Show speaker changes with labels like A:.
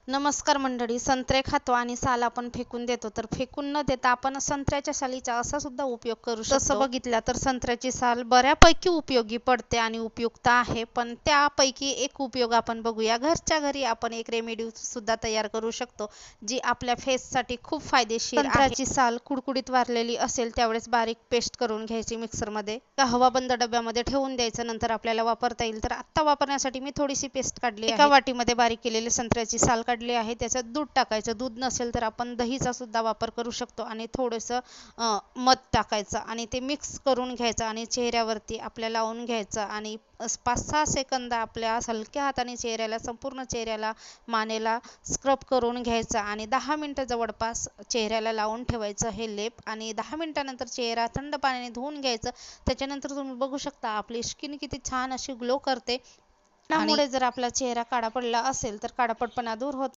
A: नमस्कार मंडळी. संत्रे खातो आणि साल आपण फेकून देतो, तर फेकून न देता आपण संत्र्याच्या सालीचा असा सुद्धा उपयोग करू शकतो. तसं बघितलं तर संत्र्याची साल बऱ्यापैकी उपयोगी पडते आणि उपयुक्त आहे, पण त्यापैकी एक उपयोग आपण बघूया. घरच्या घरी आपण एक रेमेडी सुद्धा तयार करू शकतो, जी आपल्या फेससाठी खूप फायदेशीर आहे. संत्र्याची साल कुडकुडीत वारलेली असेल त्यावेळेस बारीक पेस्ट करून घ्यायची मिक्सरमध्ये, हवाबंद डब्यामध्ये ठेवून द्यायचं. नंतर आपल्याला वापरता येईल. तर आत्ता वापरण्यासाठी मी थोडीशी पेस्ट काढली आहे. एका वाटीमध्ये बारीक केलेली संत्र्याची साल काढली आहे, त्याच्यात दूध टाकायचं. दूध नसेल तर आपण दहीचा सुद्धा वापर करू शकतो आणि थोडंसं मध टाकायचं आणि ते मिक्स करून घ्यायचं आणि चेहऱ्यावरती आपल्या लावून घ्यायचं आणि 5-6 सेकंद आपल्या हलक्या हाताने संपूर्ण चेहऱ्याला, मानेला स्क्रब करून घ्यायचं आणि 10 मिनिटं जवळपास चेहऱ्याला लावून ठेवायचं हे लेप आणि 10 मिनिटानंतर चेहरा थंड पाण्याने धुवून घ्यायचं. त्याच्यानंतर तुम्ही बघू शकता आपली स्किन किती छान अशी ग्लो करते. त्यामुळे जर आपला चेहरा काळा पडला असेल तर काळापडपणा दूर होतो.